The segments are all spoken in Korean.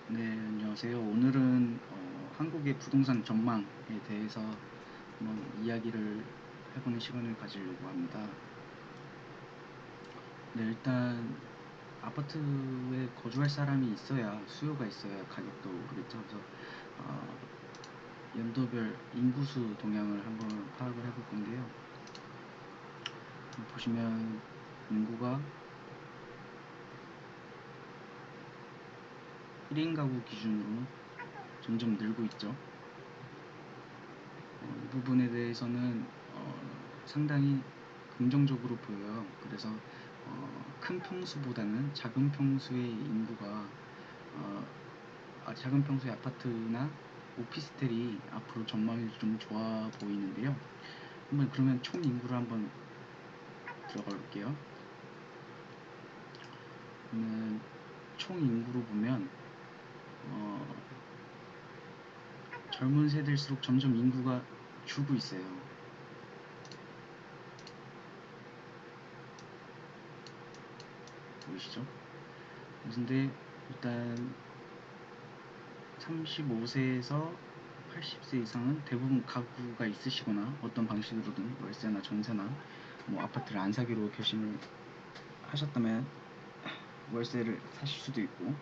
네, 안녕하세요. 오늘은 한국의 부동산 전망에 대해서 한번 이야기를 해보는 시간을 가지려고 합니다. 네, 일단 아파트에 거주할 사람이 있어야 수요가 있어야 가격도 오르겠죠. 그래서 어, 연도별 인구수 동향을 한번 파악을 해볼 건데요. 보시면 인구가 1인 가구 기준으로 점점 늘고 있죠. 이 부분에 대해서는 상당히 긍정적으로 보여요. 그래서 큰 평수보다는 작은 평수의 인구가 작은 평수의 아파트나 오피스텔이 앞으로 전망이 좀 좋아 보이는데요. 한번 그러면 총 인구를 한번 들어가 볼게요. 총 인구로 보면 젊은 세대일수록 점점 인구가 줄고 있어요. 보이시죠? 근데 일단 35세에서 80세 이상은 대부분 가구가 있으시거나 어떤 방식으로든 월세나 전세나 뭐 아파트를 안 사기로 결심을 하셨다면 월세를 사실 수도 있고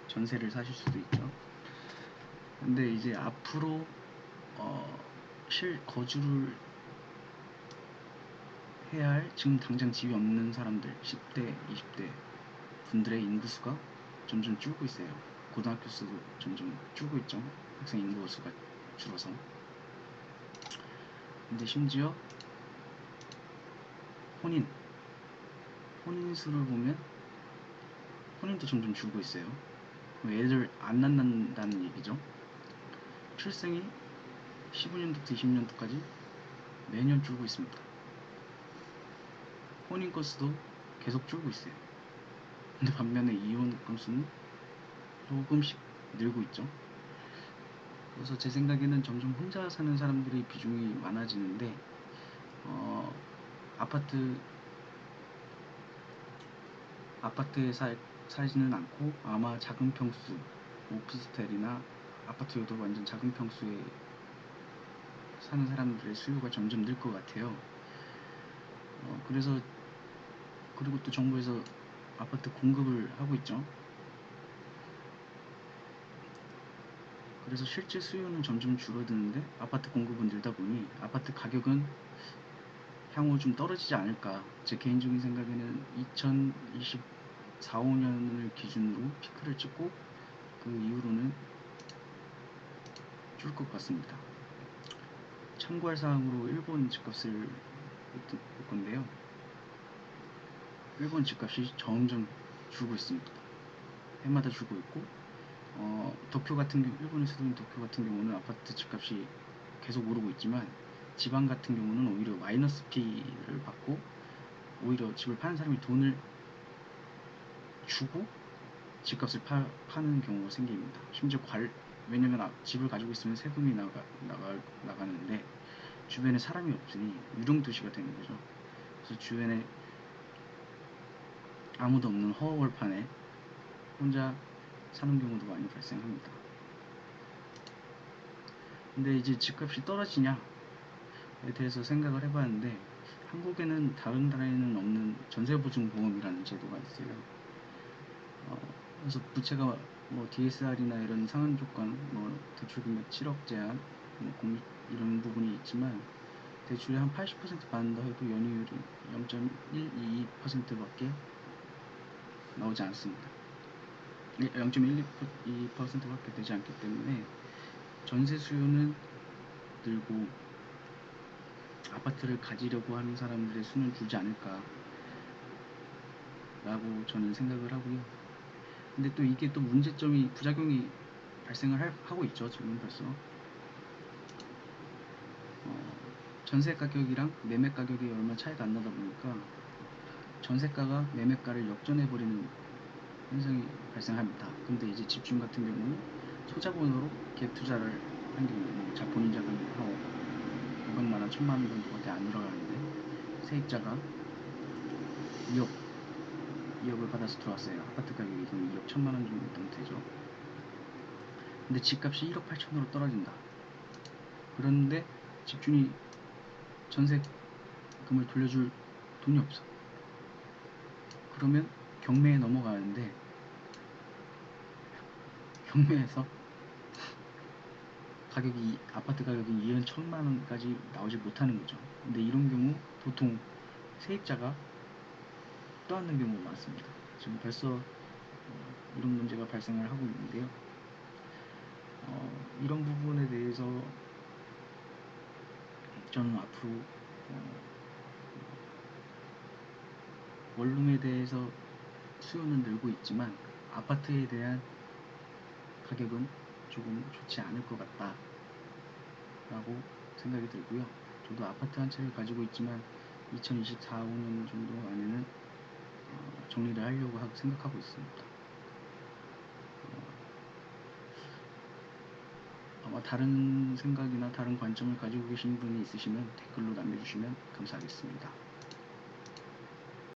전세를 사실 수도 있죠. 근데 이제 앞으로 거주를 해야 할 지금 당장 집이 없는 사람들 10대, 20대 분들의 인구수가 점점 줄고 있어요. 고등학교 수도 점점 줄고 있죠. 학생 인구 수가 줄어서. 근데 심지어 혼인 수를 보면 혼인도 점점 줄고 있어요. 애들 안 낳는다는 얘기죠. 출생이 15년부터 20년도까지 매년 줄고 있습니다. 혼인 건수도 계속 줄고 있어요. 근데 반면에 이혼 건수는 조금씩 늘고 있죠. 그래서 제 생각에는 점점 혼자 사는 사람들의 비중이 많아지는데 아파트 아파트에 살지는 않고 아마 작은 평수 오피스텔이나 아파트여도 완전 작은 평수에 사는 사람들의 수요가 점점 늘 것 같아요. 그래서 그리고 또 정부에서 아파트 공급을 하고 있죠. 그래서 실제 수요는 점점 줄어드는데 아파트 공급은 늘다 보니 아파트 가격은 향후 좀 떨어지지 않을까. 제 개인적인 생각에는 2024, 5년을 기준으로 피크를 찍고 그 이후로는 줄 것 같습니다. 참고할 사항으로 일본 집값을 볼 건데요. 일본 집값이 점점 줄고 있습니다. 해마다 줄고 있고 도쿄 같은 경우, 일본의 수도인 도쿄 같은 경우는 아파트 집값이 계속 오르고 있지만 지방 같은 경우는 오히려 마이너스 피를 받고 오히려 집을 파는 사람이 돈을 주고 집값을 파는 경우가 생깁니다. 심지어 왜냐면 집을 가지고 있으면 세금이 나가는데 주변에 사람이 없으니 유령도시가 되는 거죠. 그래서 주변에 아무도 없는 허허벌판에 혼자 사는 경우도 많이 발생합니다. 근데 이제 집값이 떨어지냐에 대해서 생각을 해봤는데 한국에는 다른 나라에는 없는 전세보증보험이라는 제도가 있어요. 그래서 부채가 뭐 DSR이나 이런 상한 조건, 뭐 대출금액 7억 제한, 뭐 공익 이런 부분이 있지만 대출이 한 80% 받는다 해도 연이율이 0.122%밖에 나오지 않습니다. 0.122%밖에 되지 않기 때문에 전세 수요는 늘고 아파트를 가지려고 하는 사람들의 수는 줄지 않을까 라고 저는 생각을 하고요. 근데 또 이게 또 부작용이 발생을 하고 있죠. 지금 벌써 전세 가격이랑 매매 가격이 얼마 차이가 안 나다 보니까 전세가가 매매가를 역전해버리는 현상이 발생합니다. 근데 이제 집중 같은 경우는 소자본으로 갭 투자를 한 경우, 뭐 본인 자금이 한 500만원, 1000만원 정도밖에 안 들어가는데 세입자가 2억을 받아서 들어왔어요. 아파트 가격이 그럼 2억 1000만원 정도 되죠. 근데 집값이 1억 8천으로 떨어진다. 그런데 집주인이 전세금을 돌려줄 돈이 없어. 그러면 경매에 넘어가는데 경매에서 아파트 가격이 2억 1천만 원까지 나오지 못하는 거죠. 근데 이런 경우 보통 세입자가 떠안는 경우가 많습니다. 지금 벌써 이런 문제가 발생을 하고 있는데요. 이런 부분에 대해서 저는 앞으로 원룸에 대해서 수요는 늘고 있지만 아파트에 대한 가격은 조금 좋지 않을 것 같다 라고 생각이 들고요. 저도 아파트 한 채를 가지고 있지만 2024, 5년 정도 안에는 정리를 하려고 생각하고 있습니다. 아마 다른 생각이나 다른 관점을 가지고 계신 분이 있으시면 댓글로 남겨주시면 감사하겠습니다.